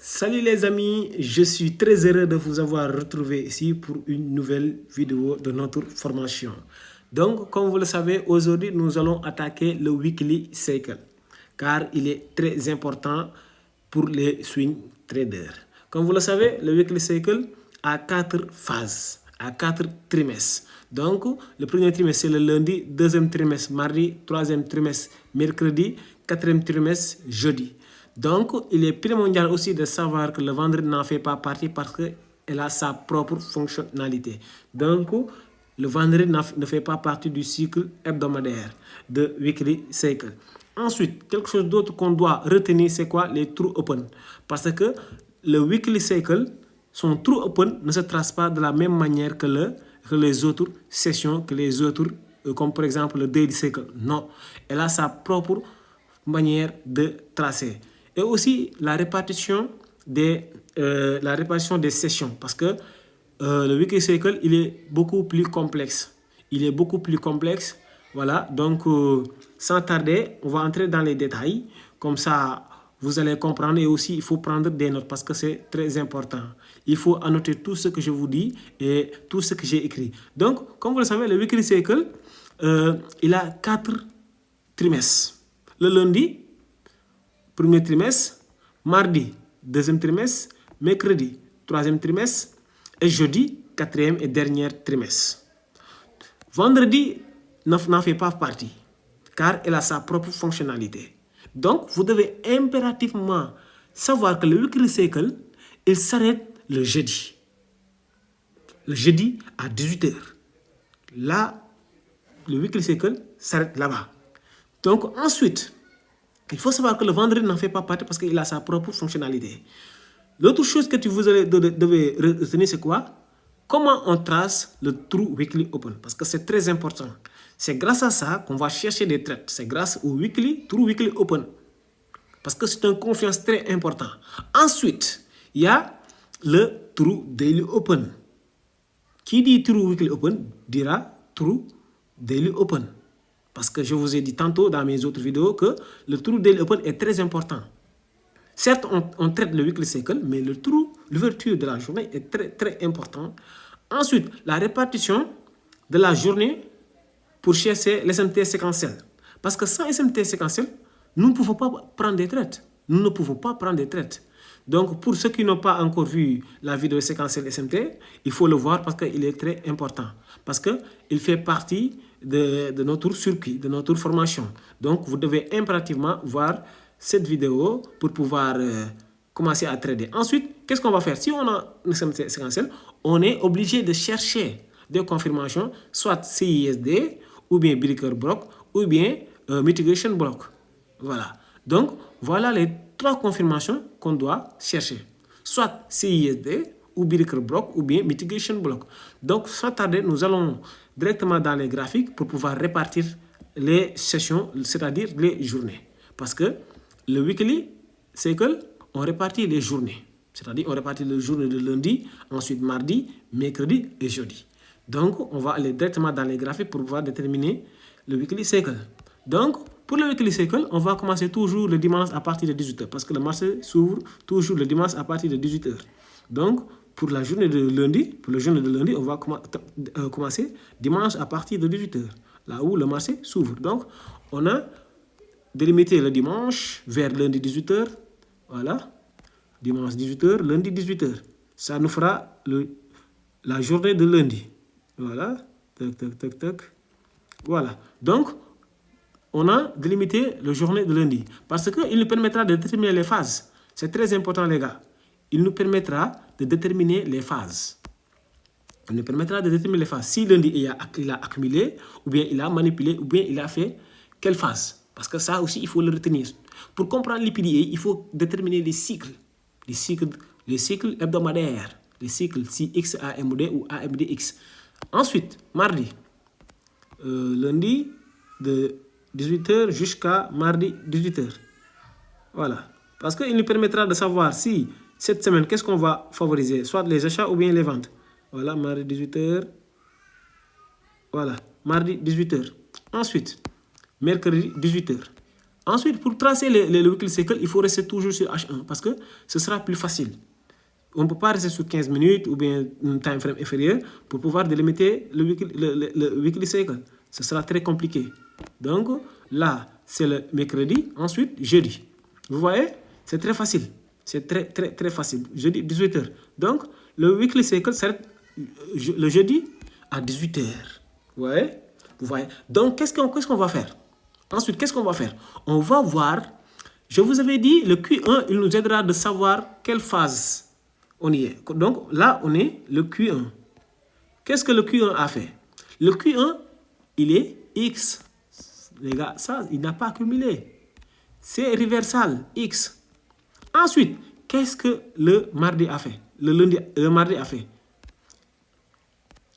Salut les amis, je suis très heureux de vous avoir retrouvé ici pour une nouvelle vidéo de notre formation. Donc, comme vous le savez, aujourd'hui, nous allons attaquer le Weekly Cycle car il est très important pour les swing traders. Comme vous le savez, le Weekly Cycle a 4 phases, a 4 trimestres. Donc, le premier trimestre, c'est le lundi, deuxième trimestre, mardi, troisième trimestre, mercredi, quatrième trimestre, jeudi. Donc, il est primordial aussi de savoir que le vendredi n'en fait pas partie parce qu'elle a sa propre fonctionnalité. Donc, le vendredi ne fait pas partie du cycle hebdomadaire de Weekly Cycle. Ensuite, quelque chose d'autre qu'on doit retenir, c'est quoi? Les true open. Parce que le Weekly Cycle, son true open ne se trace pas de la même manière que les autres sessions, que les autres, comme par exemple le Daily Cycle. Non, elle a sa propre manière de tracer. Et aussi la répartition des sessions. Parce que le Weekly Cycle, il est beaucoup plus complexe. Il est beaucoup plus complexe. Voilà, donc sans tarder, on va entrer dans les détails. Comme ça, vous allez comprendre. Et aussi, il faut prendre des notes parce que c'est très important. Il faut annoter tout ce que je vous dis et tout ce que j'ai écrit. Donc, comme vous le savez, le Weekly Cycle, il a 4 trimestres. Le lundi, premier trimestre, mardi, deuxième trimestre, mercredi, troisième trimestre et jeudi, quatrième et dernier trimestre. Vendredi n'en fait pas partie car elle a sa propre fonctionnalité. Donc, vous devez impérativement savoir que le Weekly Cycle, il s'arrête le jeudi. Le jeudi à 18 h. Là, le Weekly Cycle s'arrête là-bas. Donc, ensuite, il faut savoir que le vendredi n'en fait pas partie parce qu'il a sa propre fonctionnalité. L'autre chose que vous devez retenir, c'est quoi? Comment on trace le True Weekly Open? Parce que c'est très important. C'est grâce à ça qu'on va chercher des trades. C'est grâce au True Weekly Open. Parce que c'est une confiance très important. Ensuite, il y a le True Daily Open. Qui dit True Weekly Open dira True Daily Open. Parce que je vous ai dit tantôt dans mes autres vidéos que le True Daily Open est très important. Certes, on traite le Weekly Cycle, mais l'ouverture de la journée est très, très important. Ensuite, la répartition de la journée pour chercher l'SMT séquentiel. Parce que sans SMT séquentiel, nous ne pouvons pas prendre des trades. Nous ne pouvons pas prendre des trades. Donc, pour ceux qui n'ont pas encore vu la vidéo séquentielle SMT, il faut le voir parce qu'il est très important. Parce qu'il fait partie de notre circuit, de notre formation. Donc, vous devez impérativement voir cette vidéo pour pouvoir commencer à trader. Ensuite, qu'est-ce qu'on va faire? Si on a une SMT séquentielle, on est obligé de chercher des confirmations, soit CISD, ou bien Breaker Block, ou bien Mitigation Block. Voilà. Donc, voilà les 3 confirmations qu'on doit chercher. Soit CISD, ou Breaker Block, ou bien Mitigation Block. Donc, sans tarder, nous allons directement dans les graphiques pour pouvoir répartir les sessions, c'est-à-dire les journées. Parce que le Weekly Cycle, on répartit les journées. C'est-à-dire on répartit les journées de lundi, ensuite mardi, mercredi et jeudi. Donc, on va aller directement dans les graphiques pour pouvoir déterminer le Weekly Cycle. Donc, pour le Weekly Cycle, on va commencer toujours le dimanche à partir de 18 h. Parce que le marché s'ouvre toujours le dimanche à partir de 18 h. Donc, pour la journée de lundi, on va commencer dimanche à partir de 18 h. Là où le marché s'ouvre. Donc, on a délimité le dimanche vers lundi 18 h. Voilà. Dimanche 18 h, lundi 18 h. Ça nous fera la journée de lundi. Voilà. Tac, tac, tac, tac. Voilà. Donc, on a délimité la journée de lundi. Parce qu'il nous permettra de déterminer les phases. C'est très important, les gars. Il nous permettra de déterminer les phases. Il nous permettra de déterminer les phases. Si lundi, il a accumulé, ou bien il a manipulé, ou bien il a fait quelle phase. Parce que ça aussi, il faut le retenir. Pour comprendre l'IPDA, il faut déterminer les cycles. Les cycles hebdomadaires. Les cycles CX, AMD ou AMDX. Ensuite, mardi, lundi de 18 h jusqu'à mardi 18 h. Voilà. Parce qu'il nous permettra de savoir si cette semaine, qu'est-ce qu'on va favoriser? Soit les achats ou bien les ventes. Voilà, mardi 18 h. Voilà, mardi 18 h. Ensuite, mercredi 18 h. Ensuite, pour tracer le weekly cycle, il faut rester toujours sur H1 parce que ce sera plus facile. On ne peut pas rester sur 15 minutes ou bien un time frame inférieur pour pouvoir délimiter le weekly cycle. Ce sera très compliqué. Donc là, c'est le mercredi, ensuite jeudi. Vous voyez, c'est très facile. C'est très facile. Jeudi, 18h. Donc, le weekly cycle s'arrête le jeudi à 18h. Vous voyez? Donc, qu'est-ce qu'on va faire? Ensuite, qu'est-ce qu'on va faire? On va voir, je vous avais dit, le Q1, il nous aidera de savoir quelle phase on y est. Donc, là, on est le Q1. Qu'est-ce que le Q1 a fait? Le Q1, il est X. Les gars, ça, il n'a pas accumulé. C'est reversal, X. Ensuite, qu'est-ce que le mardi a fait? Le mardi a fait.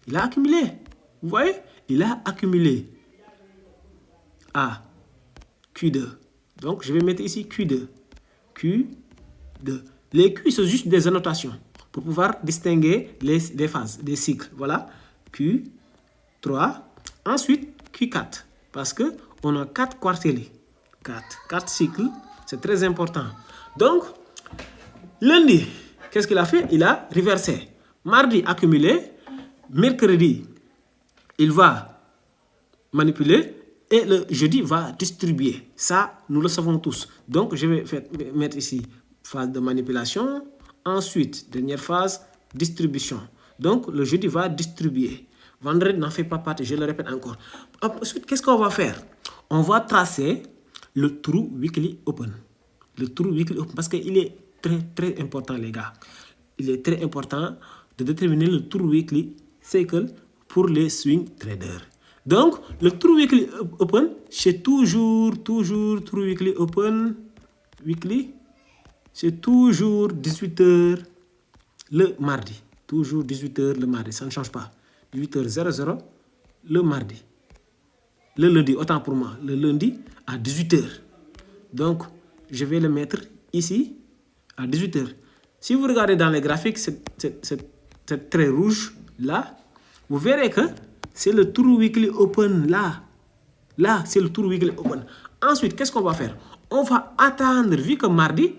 Il a accumulé. Vous voyez? Il a accumulé à Q2. Donc, je vais mettre ici Q2. Q2. Les Q, c'est juste des annotations pour pouvoir distinguer les phases, des cycles. Voilà. Q3. Ensuite, Q4. Parce qu'on a 4 quartiers. 4 cycles. C'est très important. Donc, lundi, qu'est-ce qu'il a fait? Il a reversé. Mardi, accumulé. Mercredi, il va manipuler. Et le jeudi va distribuer. Ça, nous le savons tous. Donc, je vais mettre ici phase de manipulation. Ensuite, dernière phase, distribution. Donc, le jeudi va distribuer. Vendredi n'en fait pas partie, je le répète encore. Ensuite, qu'est-ce qu'on va faire? On va tracer le True Weekly Open. Le True Weekly Open, parce qu'il est très important, les gars. Il est très important de déterminer le True Weekly Cycle pour les swing traders. Donc, le True Weekly Open, c'est toujours True Weekly Open. C'est toujours 18h le mardi. Toujours 18h le mardi, ça ne change pas. 18h00 le mardi. Le lundi, autant pour moi, le lundi à 18h. Donc, je vais le mettre ici à 18h. Si vous regardez dans les graphiques, c'est très rouge là. Vous verrez que c'est le True Weekly Open là. Là, c'est le True Weekly Open. Ensuite, qu'est-ce qu'on va faire? On va attendre, vu que mardi,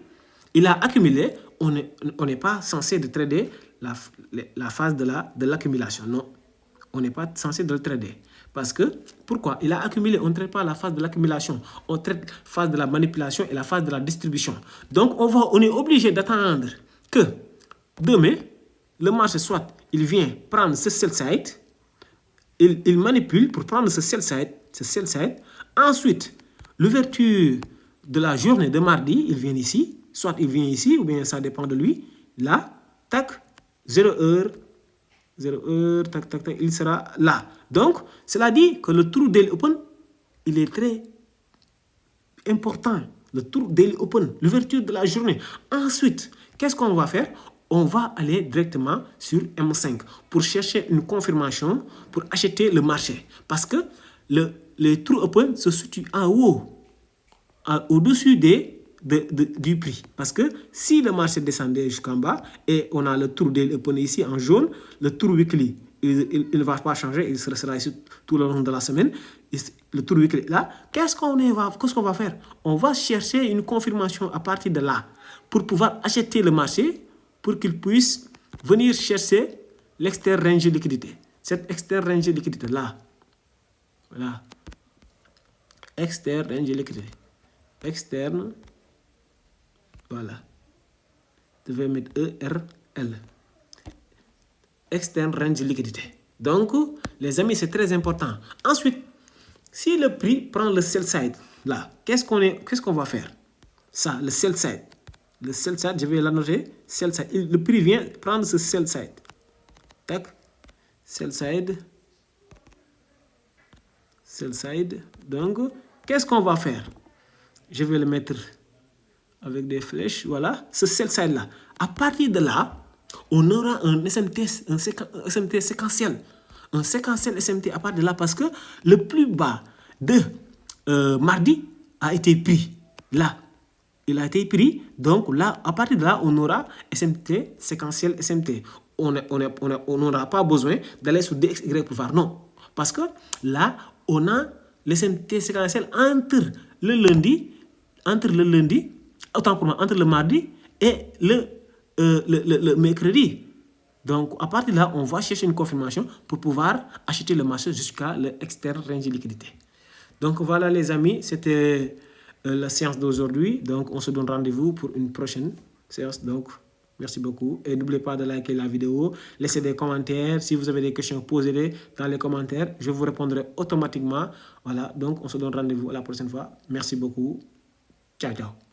il a accumulé, on n'est pas censé de trader la phase de l'accumulation. Non, on n'est pas censé de le trader. Parce que, pourquoi? Il a accumulé, on ne traite pas la phase de l'accumulation. On traite la phase de la manipulation et la phase de la distribution. Donc, on est obligé d'attendre que demain, le marché soit, il vient prendre ce sell side, il manipule pour prendre ce sell side. Ensuite, l'ouverture de la journée de mardi, il vient ici. Soit il vient ici, ou bien ça dépend de lui. Là, tac, 0h, tac, il sera là. Donc, cela dit que le True Daily Open, il est très important. Le True Daily Open, l'ouverture de la journée. Ensuite, qu'est-ce qu'on va faire? On va aller directement sur M5 pour chercher une confirmation pour acheter le marché. Parce que le True Open se situe en haut, au-dessus du prix. Parce que si le marché descendait jusqu'en bas et on a le True Daily Open ici en jaune, le True Weekly, il ne va pas changer, il sera ici tout le long de la semaine. Le True Weekly là, qu'est-ce qu'on va faire? On va chercher une confirmation à partir de là pour pouvoir acheter le marché pour qu'il puisse venir chercher l'externe range de liquidité. Cette externe range de liquidité là. Voilà. Externe range de liquidité. Externe. Voilà. Je vais mettre ERL. Externe range de liquidité. Donc, les amis, c'est très important. Ensuite, si le prix prend le sell side, là, qu'est-ce qu'on va faire? Ça, le sell side. Le sell side, je vais l'annoter. Sell side. Le prix vient prendre ce sell side. Tac. Sell side. Sell side. Donc, qu'est-ce qu'on va faire? Je vais le mettre avec des flèches. Voilà. Ce sell side là. À partir de là, on aura un SMT séquentiel. Un séquentiel SMT à partir de là parce que le plus bas de mardi a été pris. Là. Il a été pris. Donc là, à partir de là, on aura SMT, séquentiel SMT. On n'aura pas besoin d'aller sur DXY pour voir. Non. Parce que là, on a le SMT séquentiel entre le lundi entre le lundi, autant pour moi, entre le mardi et le mercredi. Donc, à partir de là, on va chercher une confirmation pour pouvoir acheter le marché jusqu'à l'externe range de liquidité. Donc, voilà les amis, c'était la séance d'aujourd'hui. Donc, on se donne rendez-vous pour une prochaine séance. Donc, merci beaucoup. Et n'oubliez pas de liker la vidéo, laissez des commentaires. Si vous avez des questions, posez-les dans les commentaires. Je vous répondrai automatiquement. Voilà, donc on se donne rendez-vous à la prochaine fois. Merci beaucoup. Ciao, ciao.